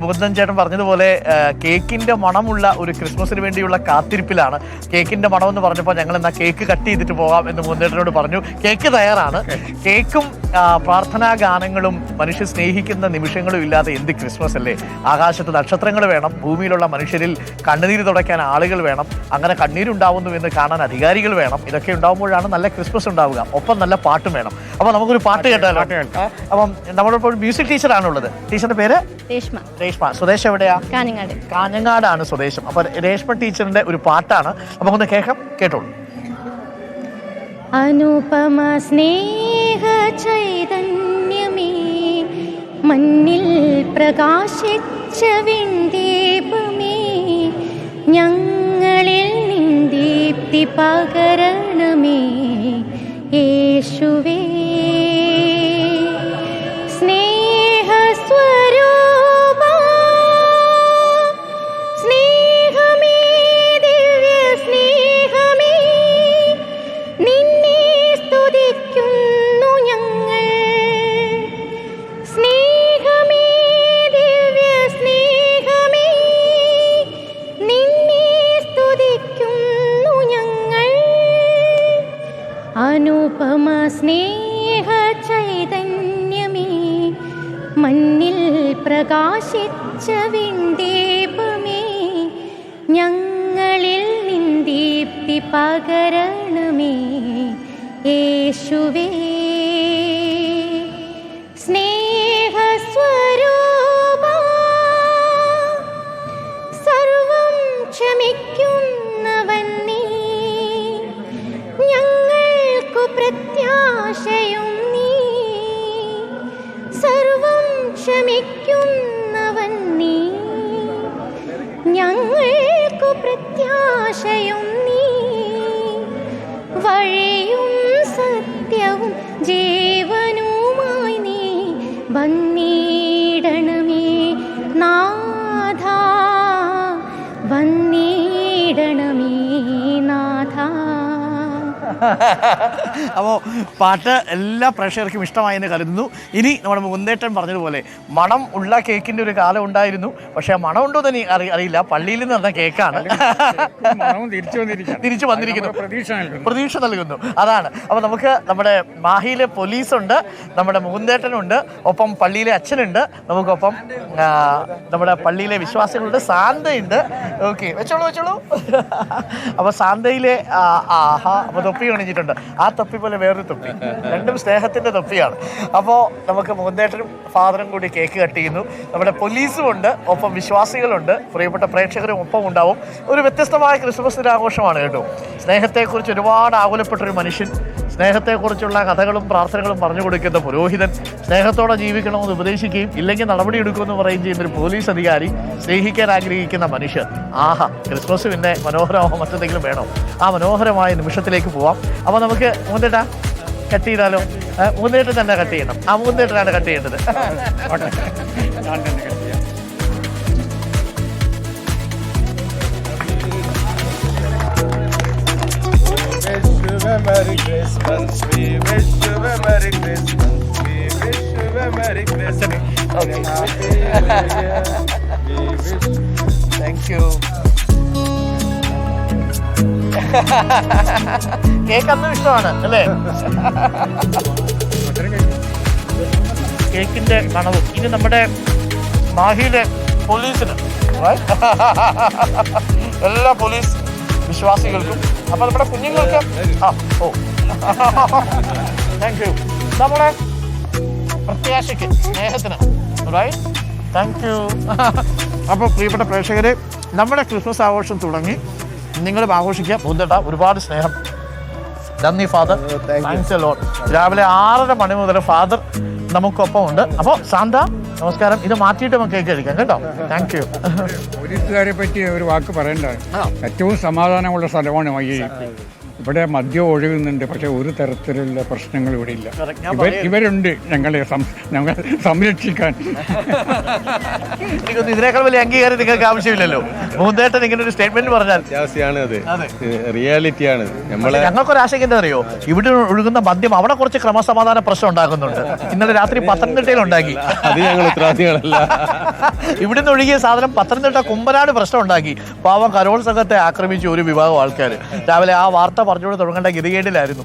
മുകുന്ദൻ ചേട്ടൻ പറഞ്ഞതുപോലെ കേക്കിന്റെ മണമുള്ള ഒരു ക്രിസ്മസിന് വേണ്ടിയുള്ള കാത്തിരിപ്പിലാണ്. കേക്കിന്റെ മണം എന്ന് പറഞ്ഞപ്പോൾ ഞങ്ങൾ എന്നാ കേക്ക് കട്ട് ചെയ്തിട്ട് പോകാം എന്ന് മുകുന്ദേട്ടനോട് പറഞ്ഞു. കേക്ക് തയ്യാറാണ്. കേക്കും പ്രാർത്ഥനാ ഗാനങ്ങളും മനുഷ്യ സ്നേഹിക്കുന്ന നിമിഷങ്ങളും ഇല്ലാതെ എന്ത് ക്രിസ്മസ് അല്ലേ. ആകാശത്ത് നക്ഷത്രങ്ങൾ വേണം, ഭൂമിയിലുള്ള മനുഷ്യരിൽ കണ്ണുനീര് തുടയ്ക്കാൻ ആളുകൾ വേണം, അങ്ങനെ കണ്ണീരുണ്ടാവുന്നു എന്ന് കാണാൻ അധികാരികൾ വേണം. ഇതൊക്കെ ഉണ്ടാവുമ്പോഴാണ് നല്ല ക്രിസ്മസ് ഉണ്ടാവുക. ഒപ്പം നല്ല പാട്ടും വേണം. അപ്പൊ നമുക്കൊരു പാട്ട് കേട്ടാലോ? അപ്പം നമ്മളിപ്പോൾ മ്യൂസിക് ടീച്ചറാണുള്ളത്. ടീച്ചറിന്റെ പേര് രേഷ്മ. സ്വദേശം എവിടെയാ? കാഞ്ഞങ്ങാടാണ് സ്വദേശം. അപ്പൊ രേഷ്മ ടീച്ചറിന്റെ ഒരു പാട്ടാണ്. അപ്പൊ ഒന്ന് കേട്ടോളൂ. അനുപമ സ്നേഹ ചൈതന്യമേ, മണ്ണിൽ പ്രകാശിച്ച വിണ്ടീപമേ, ഞങ്ങളിൽ നിന്ദീപ്തി പകരണമേ യേശുവേ. അനുപമ സ്നേഹ ചൈതന്യമേ, മണ്ണിൽ പ്രകാശിച്ച വിണ്ടീപമേ, ഞങ്ങളിൽ നിന്ദീപ്തി പകരണമേ യേശുവേ. സ്നേഹസ്വരൂപാ, സർവം ക്ഷമിക്കുന്നവൻ നീ, പ്രത്യാശയും നീ, സർവം ക്ഷമിക്കുന്നവൻ നീ, ഞങ്ങൾക്കു പ്രത്യാശയും നീ, വഴിയും സത്യവും ജീവനുമായി നീ വന്നിടണമേ നാഥ, വന്നിടണമേ നാഥ. അപ്പോൾ പാട്ട് എല്ലാ പ്രേക്ഷകർക്കും ഇഷ്ടമായെന്ന് കരുതുന്നു. ഇനി നമ്മുടെ മുകുന്ദേട്ടൻ പറഞ്ഞതുപോലെ മണം ഉള്ള കേക്കിൻ്റെ ഒരു കാലം ഉണ്ടായിരുന്നു. പക്ഷേ ആ മണം ഉണ്ടോ എന്ന് അറിയില്ല. പള്ളിയിൽ നിന്ന് നടന്ന കേക്കാണ്, തിരിച്ചു വന്നിരിക്കുന്നു, പ്രതീക്ഷ നൽകുന്നു. അതാണ്. അപ്പോൾ നമുക്ക് നമ്മുടെ മാഹിയിലെ പോലീസുണ്ട്, നമ്മുടെ മുകുന്ദേട്ടനുണ്ട്, ഒപ്പം പള്ളിയിലെ അച്ഛനുണ്ട്, നമുക്കൊപ്പം നമ്മുടെ പള്ളിയിലെ വിശ്വാസികളുണ്ട്, സാന്തയുണ്ട്. ഓക്കെ, വെച്ചോളൂ. അപ്പോൾ സാന്തയിലെ അപ്പോൾ തൊപ്പി കാണിച്ചിട്ടുണ്ട്. ആ തൊപ്പി പോലെ വേറൊരു തൊപ്പി, രണ്ടും സ്നേഹത്തിൻ്റെ തൊപ്പിയാണ്. അപ്പോൾ നമുക്ക് മുകുന്ദേട്ടനും ഫാദറും കൂടി കേക്ക് കട്ട് ചെയ്യുന്നു. നമ്മുടെ പോലീസും ഉണ്ട്, ഒപ്പം വിശ്വാസികളുണ്ട്, പ്രിയപ്പെട്ട പ്രേക്ഷകരും ഒപ്പം ഉണ്ടാവും. ഒരു വ്യത്യസ്തമായ ക്രിസ്മസ് ആഘോഷമാണ് കേട്ടോ. സ്നേഹത്തെക്കുറിച്ച് ഒരുപാട് ആകുലപ്പെട്ടൊരു മനുഷ്യൻ, സ്നേഹത്തെക്കുറിച്ചുള്ള കഥകളും പ്രാർത്ഥനകളും പറഞ്ഞു കൊടുക്കുന്ന പുരോഹിതൻ, സ്നേഹത്തോടെ ജീവിക്കണമെന്ന് ഉപദേശിക്കുകയും ഇല്ലെങ്കിൽ നടപടിയെടുക്കുമെന്ന് പറയുകയും ചെയ്യുന്നൊരു പോലീസ് അധികാരി, സ്നേഹിക്കാൻ ആഗ്രഹിക്കുന്ന മനുഷ്യർ. ആഹാ, ക്രിസ്മസ് പിന്നെ മനോഹരമോ മറ്റെന്തെങ്കിലും വേണോ? ആ മനോഹരമായ നിമിഷത്തിലേക്ക് പോവാം. അപ്പോൾ നമുക്ക് മുകുന്ദേട്ടാ കട്ട് ചെയ്താലോ? മുകുന്ദേട്ടൻ തന്നെ കട്ട് ചെയ്യണം. ആ മുകുന്ദേട്ടനാണ് കട്ട് ചെയ്യേണ്ടത്. Merry Christmas, we wish you a Merry Christmas, we wish you a Merry Christmas. Okay. Thank you. Cake അന്നും ഇഷ്ടമാണ് അല്ലേ? കേക്കിന്റെ മണവും. ഇനി നമ്മുടെ മാഹിയിലെ പോലീസിന്, എല്ലാ പോലീസ് വിശ്വാസികൾക്കും, അപ്പൊ നമ്മുടെ കുഞ്ഞുങ്ങൾക്ക് താങ്ക് യു. നമ്മുടെ പ്രത്യാശയ്ക്ക്, സ്നേഹത്തിന്, താങ്ക് യു. അപ്പോൾ പ്രിയപ്പെട്ട പ്രേക്ഷകരെ, നമ്മുടെ ക്രിസ്മസ് ആഘോഷം തുടങ്ങി. നിങ്ങളും ആഘോഷിക്കുക. മുകുന്ദേട്ടാ, ഒരുപാട് സ്നേഹം. നന്ദി ഫാദർ, താങ്ക്സ് എ ലോട്ട്. രാവിലെ 6:30 മണി മുതൽ ഫാദർ നമുക്കൊപ്പം ഉണ്ട്. അപ്പോൾ സാന്ത, നമസ്കാരം. ഇത് മാറ്റിയിട്ട് നമുക്ക് കേക്ക് കഴിക്കാം കേട്ടോ. Thank you. പോലീസുകാരെ പറ്റി ഒരു വാക്ക് പറയേണ്ടത്, ഏറ്റവും സമാധാനമുള്ള സ്ഥലമാണ് മയ്യഴി. ഇവിടെ മദ്യം ഒഴുകുന്നുണ്ട്, പക്ഷെ ഒരു തരത്തിലുള്ള പ്രശ്നങ്ങൾ ഇവിടെ ഇല്ല. Correct. ഇവരുണ്ട് ഞങ്ങളെ സംരക്ഷിക്കാൻ. എനിക്കൊന്നും ഇതിനേക്കാൾ വലിയ അംഗീകാരം നിങ്ങൾക്ക് ആവശ്യമില്ലല്ലോ. മൂന്നേട്ടൻ ഇങ്ങനെ ഒരു സ്റ്റേറ്റ്മെന്റ് പറഞ്ഞാൽ അത്യാവശ്യമാണ് അത്, റിയാലിറ്റിയാണ്. ഞങ്ങൾക്കൊരാശങ്ക എന്താ അറിയോ, ഇവിടെ ഒഴുകുന്ന മദ്യം അവിടെ കുറച്ച് ക്രമസമാധാന പ്രശ്നം ഉണ്ടാക്കുന്നുണ്ട്. ഇന്നലെ രാത്രി പത്തനംതിട്ടയിൽ ഉണ്ടാക്കി. അത് ഞങ്ങൾ ഉത്തരവാദികളല്ല. ഇവിടുന്ന് ഒഴുകിയ സാധനം പത്തനംതിട്ട കുമ്പനാട് പ്രശ്നം ഉണ്ടാക്കി. പാവം കരോൾ സംഘത്തെ ആക്രമിച്ചു ഒരു വിഭാഗം ആൾക്കാർ. രാവിലെ ആ വാർത്ത പറഞ്ഞുകൊണ്ട് തുടങ്ങേണ്ട ഗതികേടിലായിരുന്നു.